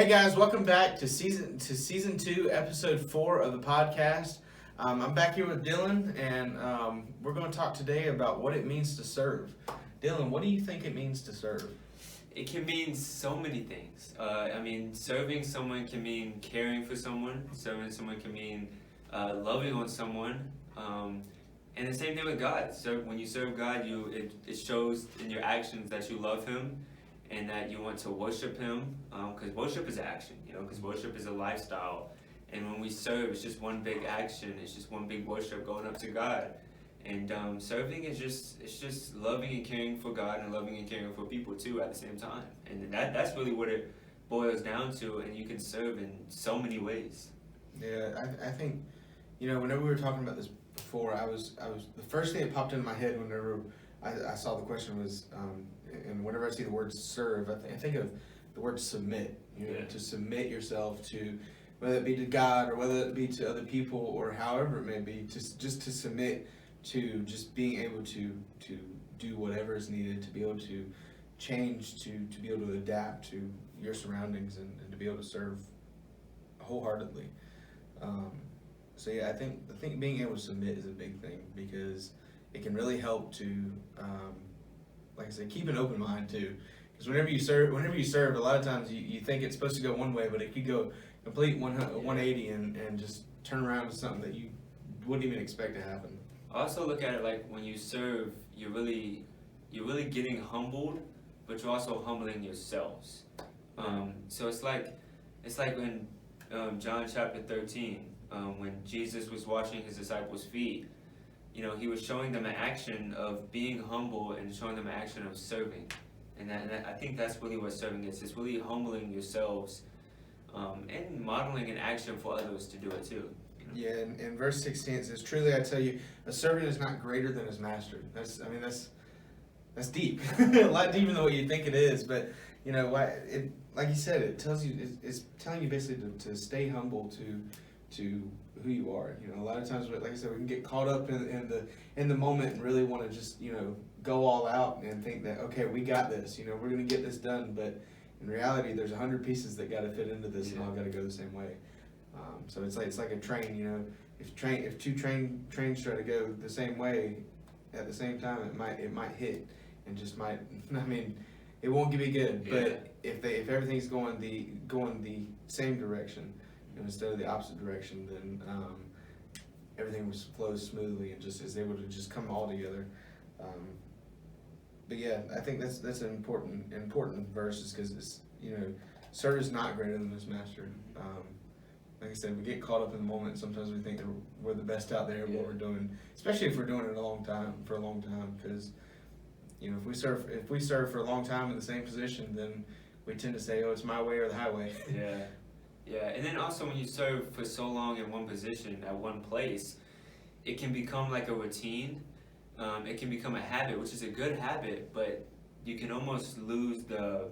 guys, welcome back to season 2, episode 4 of the podcast. I'm back here with Dylan, and we're going to talk today about what it means to serve. Dylan, what do you think it means to serve? It can mean so many things. Serving someone can mean caring for someone. Serving someone can mean loving on someone. And the same thing with God. So when you serve God, it shows in your actions that you love Him and that you want to worship Him. Because worship is action, because worship is a lifestyle. And when we serve, it's just one big action. It's just one big worship going up to God. And serving is just loving and caring for God and loving and caring for people too at the same time. And that's really what it boils down to. And you can serve in so many ways. Yeah, I think, whenever we were talking about this before, I was the first thing that popped into my head whenever I saw the question was, and whenever I see the word serve, I think of the word submit. To submit yourself to, whether it be to God or whether it be to other people or however it may be, just to submit to just being able to do whatever is needed, to be able to change, to be able to adapt to your surroundings and to be able to serve wholeheartedly. I think being able to submit is a big thing, because it can really help to, like I said, keep an open mind too. Because whenever you serve, a lot of times you think it's supposed to go one way, but it could go complete 180 and just turn around to something that you wouldn't even expect to happen. I also look at it like when you serve, you're really getting humbled, but you're also humbling yourselves. So it's like when John chapter 13, when Jesus was washing his disciples' feet, he was showing them an action of being humble and showing them an action of serving. And I think that's really what serving is. It's really humbling yourselves and modeling an action for others to do it too. Yeah, in verse 16 it says, "Truly I tell you, a servant is not greater than his master." That's deep, a lot deeper than what you think it is. But like you said, it tells you, it's telling you basically to stay humble to who you are. A lot of times, like I said, we can get caught up in the moment and really want to just go all out and think that, okay, we got this. We're going to get this done. But in reality, there's 100 pieces that got to fit into this, and all got to go the same way. So it's like a train. If two trains try to go the same way at the same time, it might hit and just might. It won't be good. Yeah. But if everything's going the same direction, instead of the opposite direction, then everything flows smoothly and just is able to just come all together. But yeah, I think that's an important verse, because it's serve is not greater than his master. Like I said, we get caught up in the moment. Sometimes we think that we're the best out there at what we're doing, especially if we're doing it for a long time. Because if we serve for a long time in the same position, then we tend to say, "Oh, it's my way or the highway." Yeah. And then also when you serve for so long in one position at one place, it can become like a routine. It can become a habit, which is a good habit, but you can almost lose the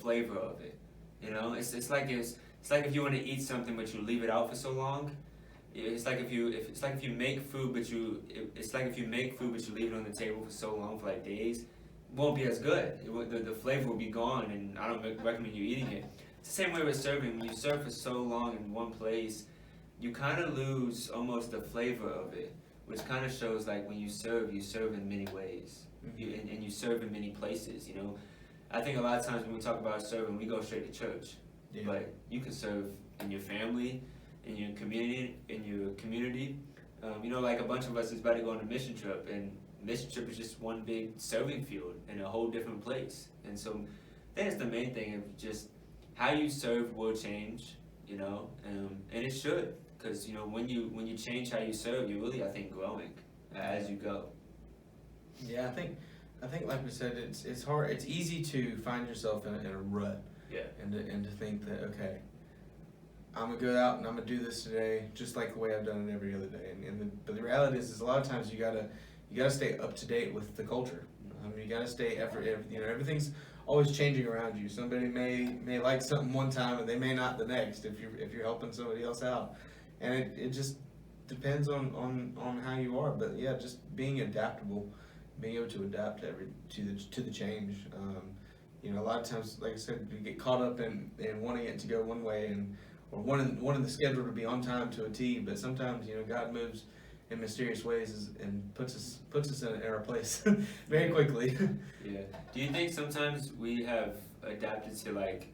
flavor of it. It's like if you want to eat something but you leave it out for so long. It's like if you make food but you leave it on the table for so long, for like days, it won't be as good. The flavor will be gone, and I don't recommend you eating it. It's the same way with serving. When you serve for so long in one place, you kind of lose almost the flavor of it, which kind of shows like when you serve in many ways, and you serve in many places. I think a lot of times when we talk about serving, we go straight to church. Yeah. But you can serve in your family, in your community. Like a bunch of us is about to go on a mission trip, and mission trip is just one big serving field in a whole different place. And so I think it's the main thing of just how you serve will change, and it should, because when you change how you serve, you're really, I think, growing as you go. Yeah, I think like we said, it's hard. It's easy to find yourself in a rut. Yeah. And to think that, okay, I'm gonna go out and I'm gonna do this today, just like the way I've done it every other day. But the reality is a lot of times you gotta stay up to date with the culture. You gotta stay everything's always changing around you. Somebody may like something one time and they may not the next if you're helping somebody else out, and it just depends on how you are. But yeah, just being adaptable, being able to adapt to the change. you know, a lot of times, like I said, we get caught up in wanting it to go one way or wanting the schedule to be on time to a T. But sometimes, you know, God moves in mysterious ways and puts us in our place very quickly. Yeah. Do you think sometimes we have adapted to like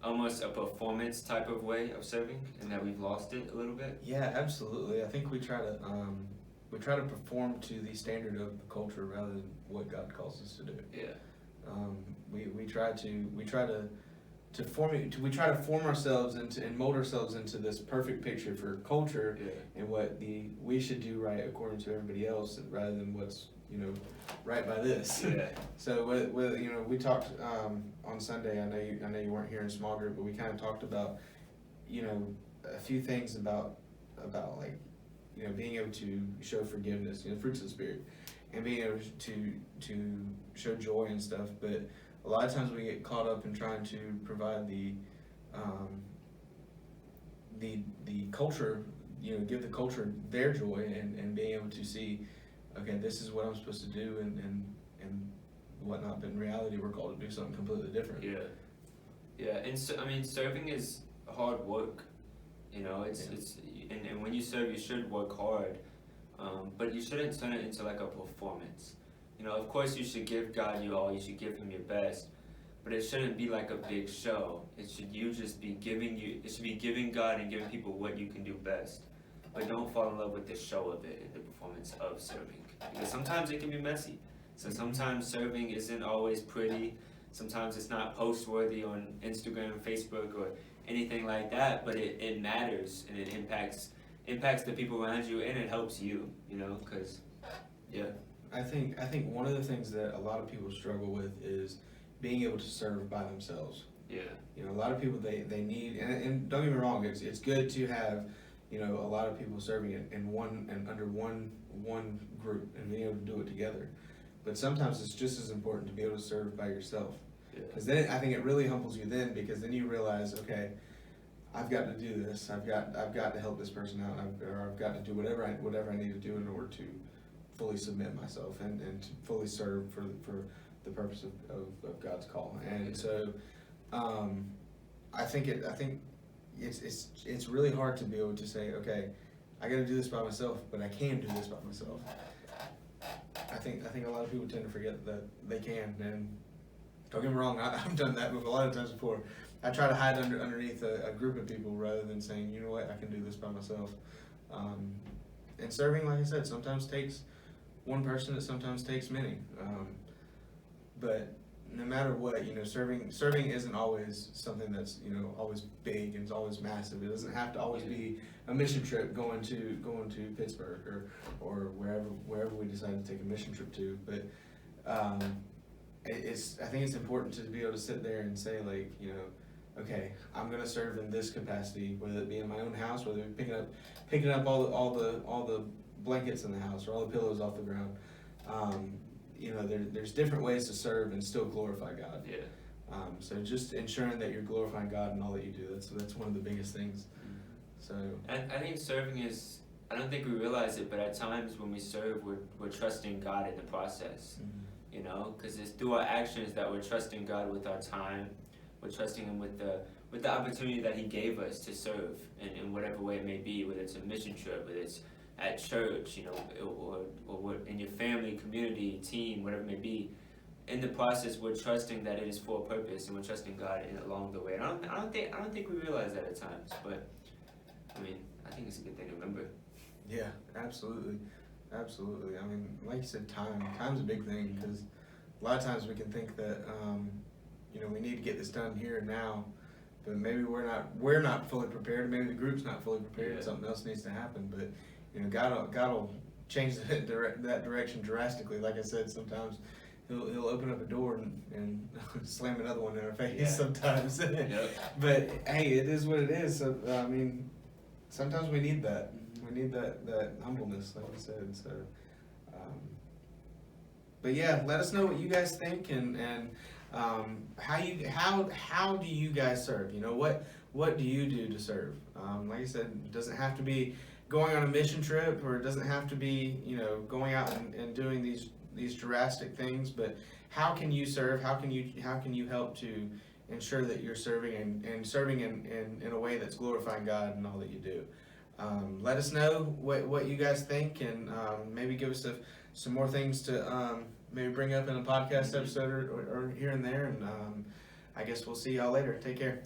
almost a performance type of way of serving, and that we've lost it a little bit? Yeah, absolutely. I think we try to perform to the standard of the culture rather than what God calls us to do. Yeah. We try to form ourselves into and mold ourselves into this perfect picture for culture, Yeah. and what we should do right according to everybody else rather than what's, you know, right by this. Yeah. So with you know, we talked on Sunday. I know you weren't here in small group, but we kind of talked about, you know, a few things about like, you know, being able to show forgiveness, you know, fruits of the spirit, and being able to show joy and stuff. But a lot of times we get caught up in trying to provide the culture, you know, give the culture their joy, and being able to see, okay, this is what I'm supposed to do and whatnot. But in reality, we're called to do something completely different. Yeah. Yeah. And so, I mean, serving is hard work. You know, it's and when you serve, you should work hard, but you shouldn't turn it into like a performance. You know, of course, you should give God your all. You should give Him your best, but it shouldn't be like a big show. It should be giving God and giving people what you can do best. But don't fall in love with the show of it and the performance of serving, because sometimes it can be messy. So sometimes serving isn't always pretty. Sometimes it's not post-worthy on Instagram, Facebook, or anything like that, but it matters, and it impacts the people around you, and it helps you, you know, because, yeah. I think one of the things that a lot of people struggle with is being able to serve by themselves. Yeah. You know, a lot of people they need, and don't get me wrong, it's good to have, you know, a lot of people serving in one and under one group and being able to do it together. But sometimes it's just as important to be able to serve by yourself. Because then I think it really humbles you then, because then you realize, okay, I've got to do this. I've got to help this person out, or I've got to do whatever I need to do in order to fully submit myself and to fully serve for the purpose of God's call. And so I think it's really hard to be able to say, okay, I got to do this by myself, but I can do this by myself. I think a lot of people tend to forget that they can, and don't get me wrong, I've done that a lot of times before. I try to hide underneath a group of people rather than saying, you know what, I can do this by myself. And serving, like I said, sometimes takes one person, it sometimes takes many. But no matter what, you know, serving isn't always something that's, you know, always big and it's always massive. It doesn't have to always be a mission trip going to Pittsburgh or wherever we decide to take a mission trip to. But I think it's important to be able to sit there and say, like, you know, okay, I'm gonna serve in this capacity, whether it be in my own house, whether it be picking up all the blankets in the house or all the pillows off the ground. You know, there's different ways to serve and still glorify God. Yeah. So just ensuring that you're glorifying God in all that you do, that's one of the biggest things. So I think serving is, I don't think we realize it, but at times when we serve, we're trusting God in the process. Mm-hmm. You know, because it's through our actions that we're trusting God with our time. We're trusting Him with the opportunity that He gave us to serve in whatever way it may be, whether it's a mission trip, whether it's at church, you know, or in your family, community, team, whatever it may be. In the process, we're trusting that it is for a purpose, and we're trusting God along the way. And I don't think we realize that at times, but I mean, I think it's a good thing to remember. yeah, absolutely. I mean, like you said, time's a big thing, because a lot of times we can think that you know, we need to get this done here and now, but maybe we're not fully prepared. Maybe the group's not fully prepared. Yeah. Something else needs to happen. But you know, God will change that direction drastically. Like I said, sometimes He'll open up a door and slam another one in our face. Yeah. Sometimes. Yep. But hey, it is what it is. So I mean, sometimes we need that. We need that humbleness, like I said. So, but yeah, let us know what you guys think, and how do you guys serve? You know, what do you do to serve? Like I said, it doesn't have to be going on a mission trip, or it doesn't have to be, you know, going out and doing these drastic things, but how can you serve? How can you help to ensure that you're serving and serving in a way that's glorifying God in all that you do? Let us know what you guys think, and maybe give us some more things to maybe bring up in a podcast episode or here and there. And I guess we'll see y'all later. Take care.